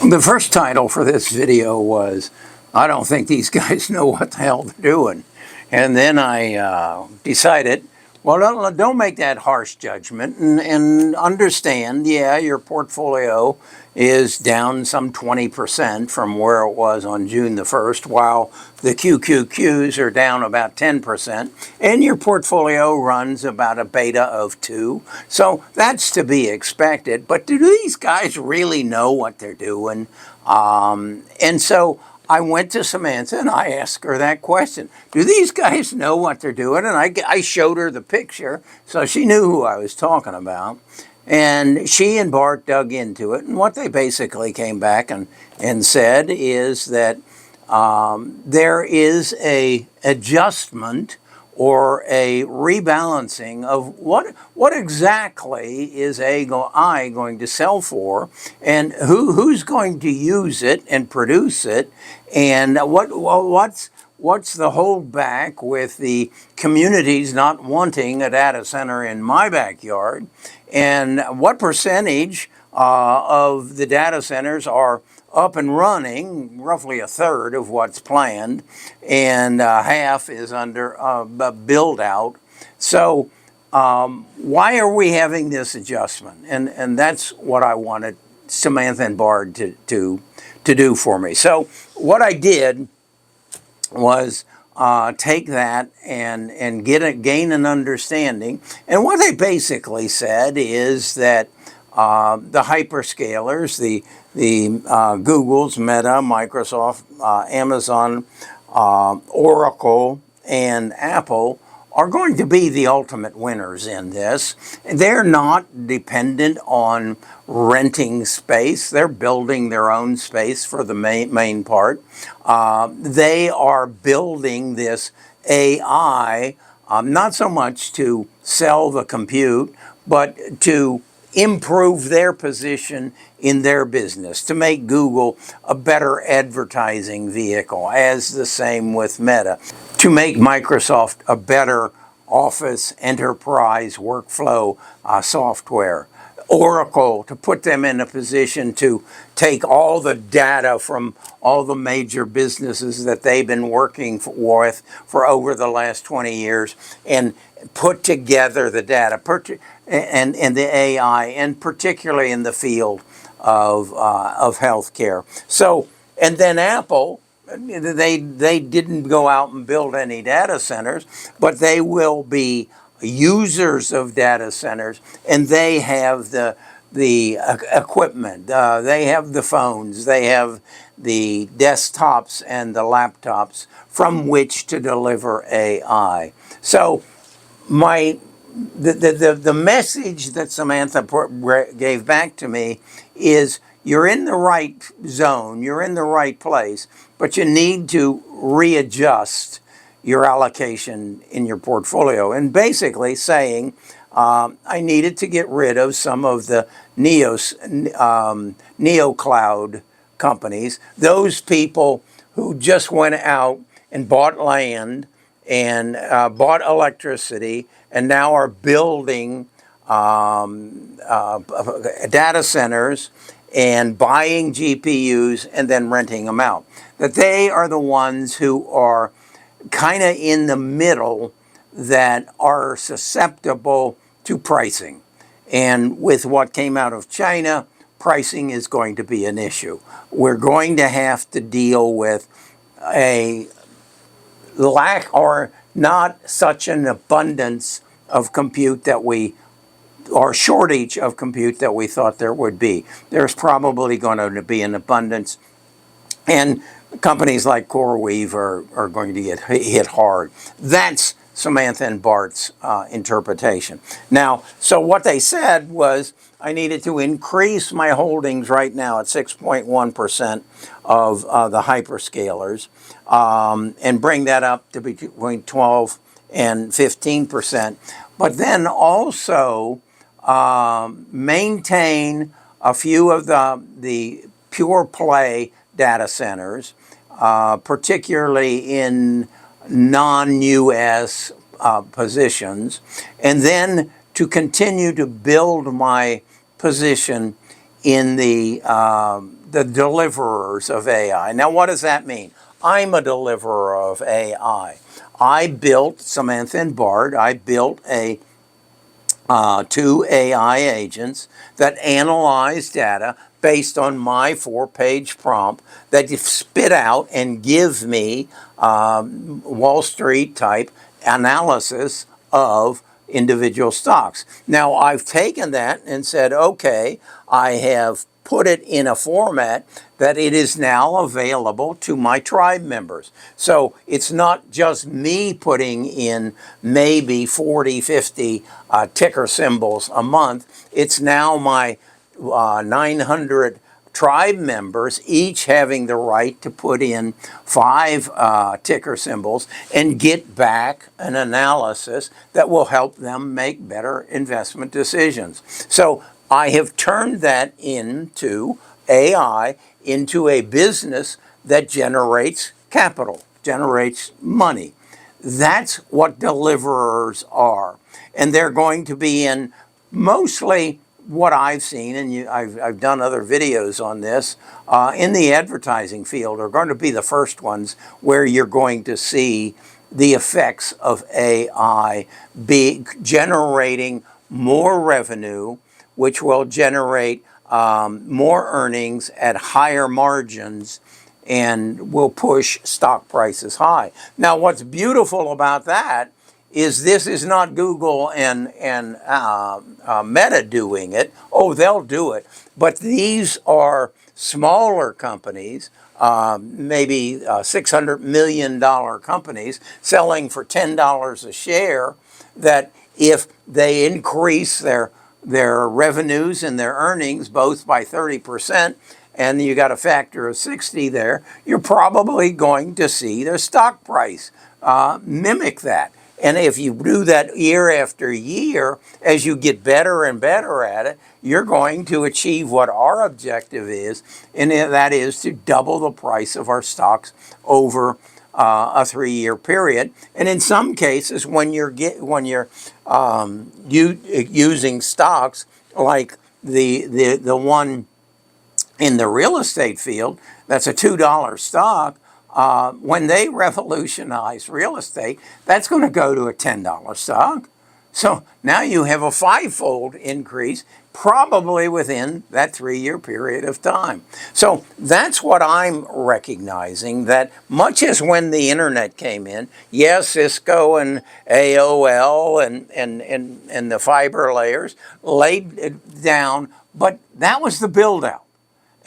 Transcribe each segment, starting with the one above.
The first title for this video was, I don't think these guys know what the hell they're doing. And then I decided, well, don't make that harsh judgment and understand, yeah, your portfolio is down some 20% from where it was on June the 1st, while the QQQs are down about 10%, and your portfolio runs about a beta of 2. So that's to be expected. But do these guys really know what they're doing? And so I went to Samantha and I asked her that question. Do these guys know what they're doing? And I showed her the picture, so she knew who I was talking about. And she and Bart dug into it. And what they basically came back and said is that there is a adjustment or a rebalancing of what exactly is I going to sell for, and who's going to use it and produce it, and what's the holdback with the communities not wanting a data center in my backyard, and what percentage of the data centers are up and running, roughly a third of what's planned, and half is under build out. So why are we having this adjustment? And that's what I wanted Samantha and Bard to do for me. So what I did was take that and gain an understanding. And what they basically said is that the hyperscalers, the Google's, Meta, Microsoft, Amazon, Oracle, and Apple are going to be the ultimate winners in this. They're not dependent on renting space. They're building their own space for the main part. They are building this AI, not so much to sell the compute, but to improve their position in their business, to make Google a better advertising vehicle, as the same with Meta, to make Microsoft a better Office enterprise workflow software. Oracle, to put them in a position to take all the data from all the major businesses that they've been working with for over the last 20 years and put together the data and the AI, and particularly in the field of healthcare. So, and then Apple, they didn't go out and build any data centers, but they will be users of data centers, and they have the equipment, they have the phones, they have the desktops and the laptops from which to deliver AI. So the message that Samantha gave back to me is, you're in the right zone, you're in the right place, but you need to readjust your allocation in your portfolio. And basically saying, I needed to get rid of some of the neo cloud companies, those people who just went out and bought land and bought electricity and now are building data centers and buying GPUs and then renting them out. That they are the ones who are kind of in the middle, that are susceptible to pricing. And with what came out of China, pricing is going to be an issue. We're going to have to deal with a lack or not such an abundance of compute that or shortage of compute that we thought there would be. There's probably going to be an abundance, and companies like CoreWeave are going to get hit hard. That's Samantha and Bart's interpretation. Now, so what they said was, I needed to increase my holdings right now at 6.1% of the hyperscalers, and bring that up to between 12 and 15%. But then also maintain a few of the pure play data centers, particularly in non-US positions, and then to continue to build my position in the deliverers of AI. Now, what does that mean? I'm a deliverer of AI. I built, Samantha and Bart, I built two AI agents that analyze data based on my 4-page prompt that spit out and give me Wall Street type analysis of individual stocks. Now, I've taken that and said, okay, I have put it in a format that it is now available to my tribe members. So it's not just me putting in maybe 40, 50 ticker symbols a month. It's now my 900 tribe members, each having the right to put in 5 ticker symbols and get back an analysis that will help them make better investment decisions. So I have turned that into AI, into a business that generates capital, generates money. That's what deliverers are. And they're going to be in mostly what I've seen, and I've done other videos on this, in the advertising field are going to be the first ones where you're going to see the effects of AI be generating more revenue, which will generate more earnings at higher margins and will push stock prices high. Now, what's beautiful about that is this is not Google and Meta doing it. Oh, they'll do it. But these are smaller companies, maybe $600 million companies selling for $10 a share, that if they increase their revenues and their earnings both by 30%, and you got a factor of 60 there, you're probably going to see the stock price mimic that. And if you do that year after year, as you get better and better at it, you're going to achieve what our objective is, and that is to double the price of our stocks over a 3-year period. And in some cases, when you're using stocks like the one in the real estate field, that's a $2 stock. When they revolutionize real estate, that's going to go to a $10 stock. So now you have a 5-fold increase, probably within that 3-year period of time. So that's what I'm recognizing, that much as when the internet came in, yes, Cisco and AOL and the fiber layers laid it down, but that was the build out.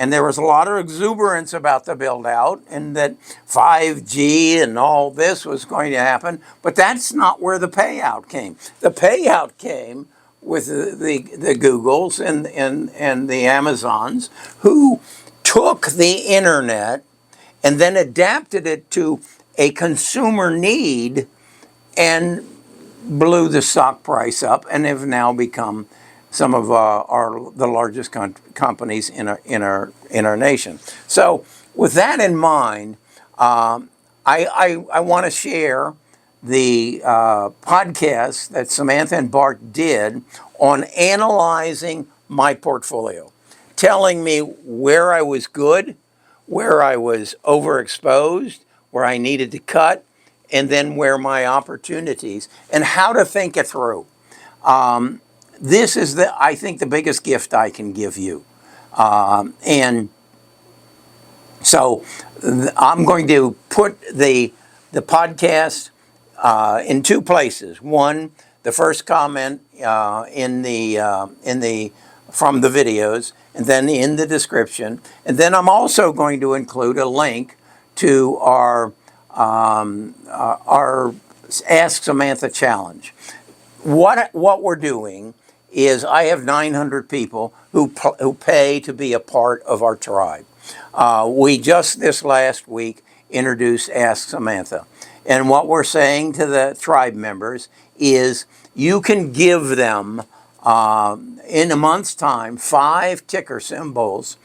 And there was a lot of exuberance about the build out and that 5G and all this was going to happen. But that's not where the payout came. The payout came with the Googles and the Amazons, who took the internet and then adapted it to a consumer need and blew the stock price up and have now become some of the largest companies in our nation. So with that in mind, I want to share the podcast that Samantha and Bart did on analyzing my portfolio, telling me where I was good, where I was overexposed, where I needed to cut, and then where my opportunities, and how to think it through. This is, I think, the biggest gift I can give you. And so I'm going to put the podcast in 2 places. One, the first comment from the videos, and then in the description. And then I'm also going to include a link to our Ask Samantha challenge. What we're doing is I have 900 people who pay to be a part of our tribe. We just this last week introduced Ask Samantha. And what we're saying to the tribe members is you can give them, in a month's time, 5 ticker symbols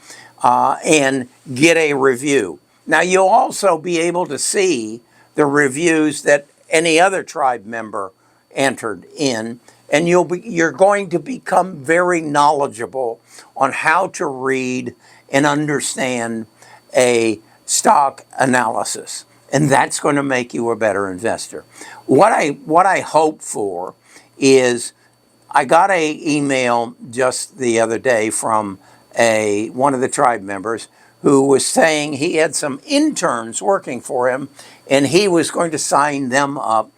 and get a review. Now, you'll also be able to see the reviews that any other tribe member entered in, and you're going to become very knowledgeable on how to read and understand a stock analysis, and that's going to make you a better investor. What I hope for is, I got a email just the other day from one of the tribe members who was saying he had some interns working for him, and he was going to sign them up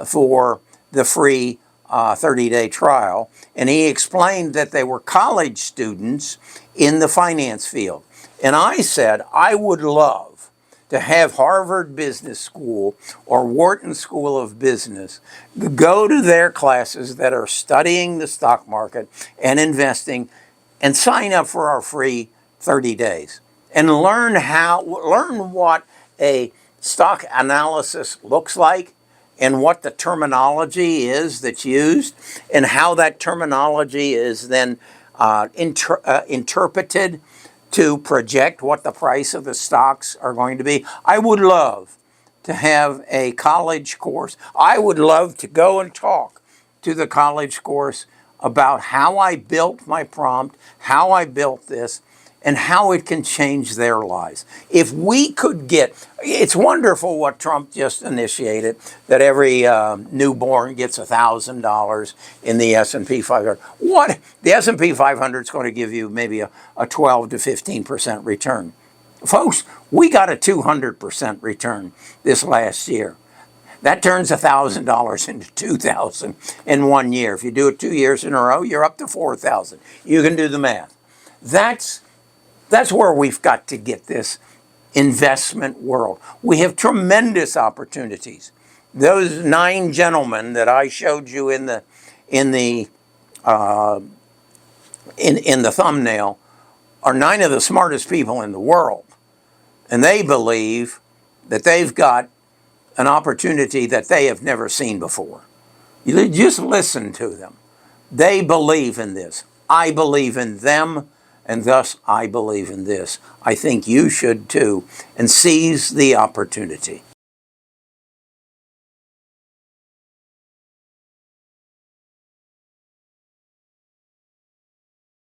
for the free 30-day trial. And he explained that they were college students in the finance field. And I said, I would love to have Harvard Business School or Wharton School of Business go to their classes that are studying the stock market and investing, and sign up for our free 30 days and learn what a stock analysis looks like, and what the terminology is that's used, and how that terminology is then interpreted to project what the price of the stocks are going to be. I would love to have a college course. I would love to go and talk to the college course about how I built my prompt, how I built this, and how it can change their lives. If we could it's wonderful what Trump just initiated, that every newborn gets $1,000 in the S&P 500. The S&P 500 is going to give you maybe a 12 to 15% return. Folks, we got a 200% return this last year. That turns $1,000 into $2,000 in 1 year. If you do it 2 years in a row, you're up to $4,000. You can do the math. That's where we've got to get this investment world. We have tremendous opportunities. Those 9 gentlemen that I showed you in the thumbnail are 9 of the smartest people in the world, and they believe that they've got an opportunity that they have never seen before. You just listen to them. They believe in this. I believe in them, and thus I believe in this. I think you should too, and seize the opportunity.